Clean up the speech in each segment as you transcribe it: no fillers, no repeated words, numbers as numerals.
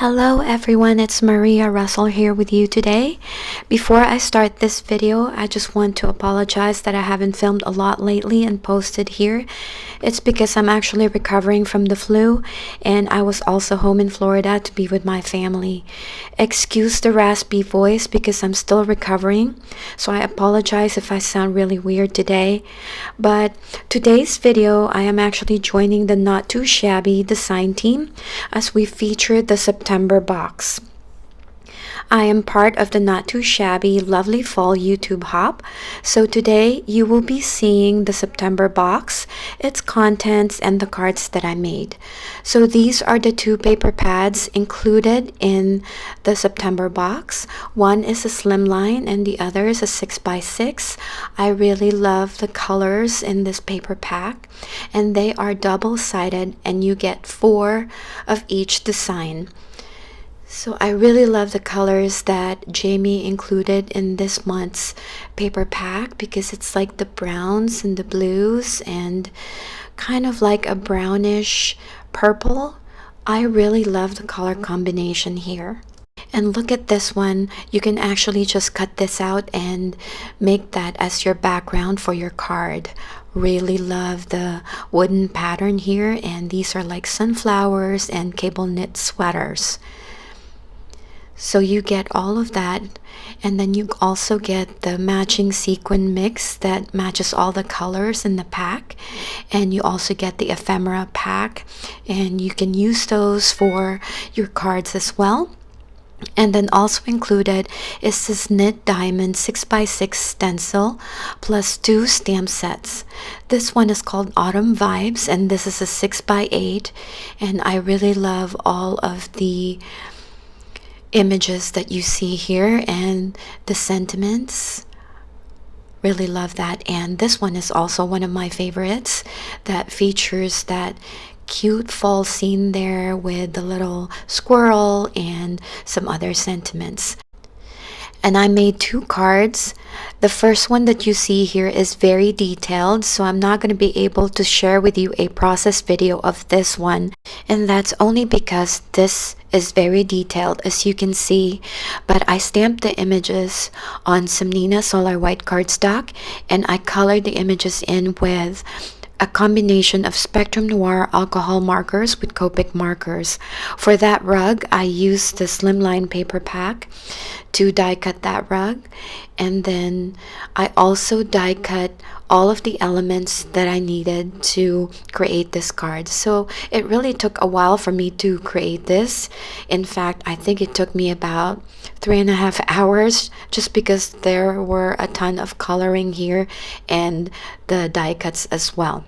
Hello everyone, it's Maria Russell here with you today. Before I start this video, I just want to apologize that I haven't filmed a lot lately and posted here. It's because I'm actually recovering from the flu and I was also home in Florida to be with my family. Excuse the raspy voice because I'm still recovering, so I apologize if I sound really weird today. But today's video, I am actually joining the Not2Shabby design team as we feature the September box. I am part of the Not2Shabby Lovely Fall YouTube Hop, so today you will be seeing the September box, its contents, and the cards that I made. So these are the two paper pads included in the September box. One is a slimline and the other is a 6x6. I really love the colors in this paper pack, and they are double-sided and you get 4 of each design. So I really love the colors that Jamie included in this month's paper pack because it's like the browns and the blues and kind of like a brownish purple. I really love the color combination here. And look at this one. You can actually just cut this out and make that as your background for your card. Really love the wooden pattern here, and these are like sunflowers and cable knit sweaters. So you get all of that, and then you also get the matching sequin mix that matches all the colors in the pack, and you also get the ephemera pack, and you can use those for your cards as well. And then also included is this knit diamond 6x6 stencil plus 2 stamp sets. This one is called Autumn Vibes, and this is a 6x8, and I really love all of the images that you see here and the sentiments. Really love that. And this one is also one of my favorites that features that cute fall scene there with the little squirrel and some other sentiments. And I made 2 cards. The first one that you see here is very detailed, so I'm not going to be able to share with you a process video of this one, and that's only because this is very detailed, as you can see. But I stamped the images on some Nina Solar white cardstock, and I colored the images in with a combination of Spectrum Noir alcohol markers with Copic markers. For that rug, I used the slimline paper pack to die cut that rug, and then I also die cut all of the elements that I needed to create this card. So it really took a while for me to create this. In fact, I think it took me about 3.5 hours just because there were a ton of coloring here and the die cuts as well.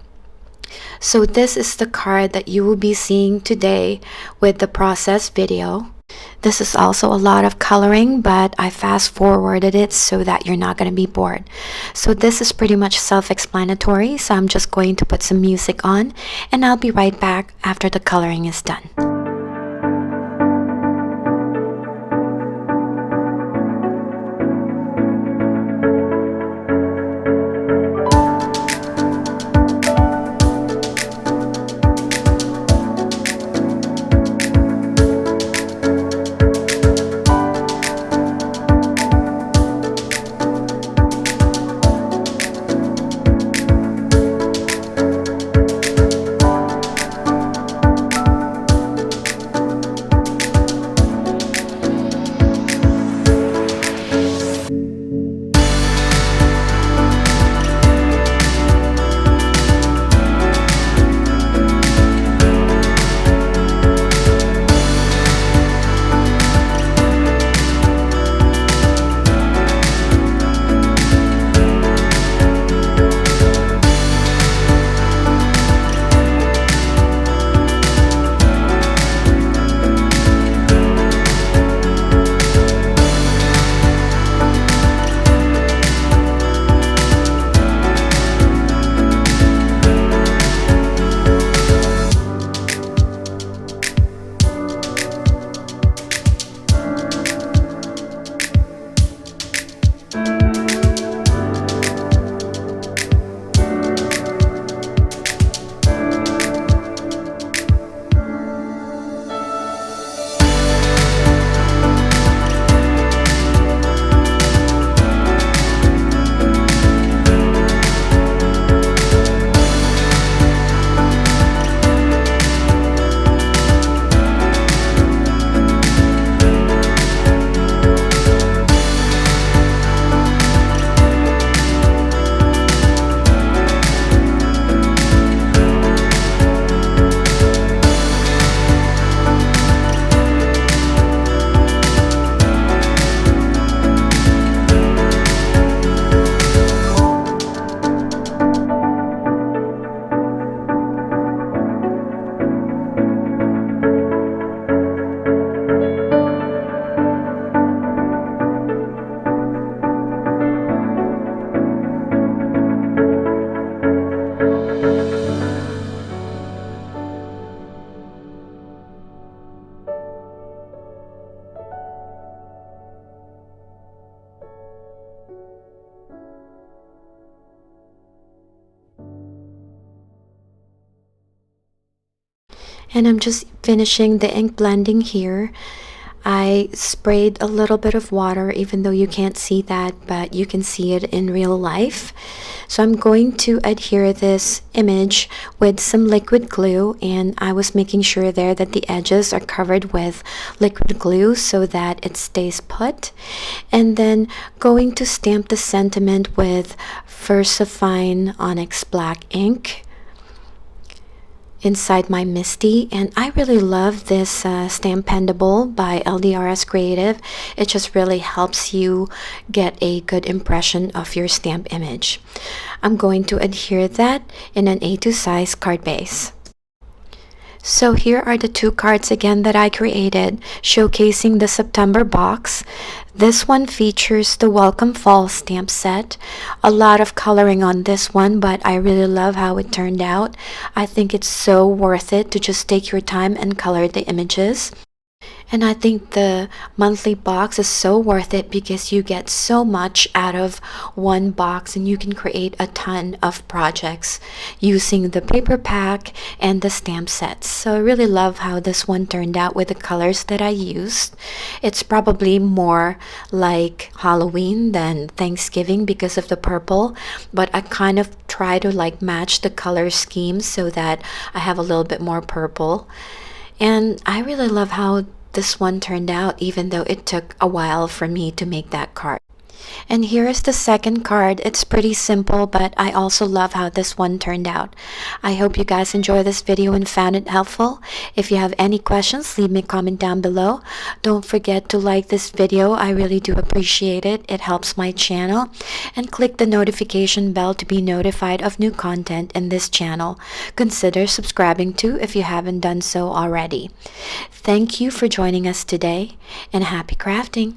So this is the card that you will be seeing today with the process video. This is also a lot of coloring, but I fast forwarded it so that you're not going to be bored. So this is pretty much self-explanatory, so I'm just going to put some music on and I'll be right back after the coloring is done. And I'm just finishing the ink blending here. I sprayed a little bit of water, even though you can't see that, but you can see it in real life. So I'm going to adhere this image with some liquid glue, and I was making sure there that the edges are covered with liquid glue so that it stays put. And then going to stamp the sentiment with VersaFine Onyx Black ink inside my Misty. And I really love this Stampendable by LDRS Creative. It just really helps you get a good impression of your stamp image. I'm going to adhere that in an A2 size card base. So here are the two cards again that I created, showcasing the September box. This one features the Welcome Fall stamp set. A lot of coloring on this one, but I really love how it turned out. I think it's so worth it to just take your time and color the images. And I think the monthly box is so worth it because you get so much out of one box, and you can create a ton of projects using the paper pack and the stamp sets. So I really love how this one turned out with the colors that I used. It's probably more like Halloween than Thanksgiving because of the purple, but I kind of try to like match the color scheme so that I have a little bit more purple. And I really love how this one turned out, even though it took a while for me to make that card. And here is the second card. It's pretty simple, but I also love how this one turned out. I hope you guys enjoyed this video and found it helpful. If you have any questions, leave me a comment down below. Don't forget to like this video. I really do appreciate it. It helps my channel. And click the notification bell to be notified of new content in this channel. Consider subscribing too if you haven't done so already. Thank you for joining us today, and happy crafting!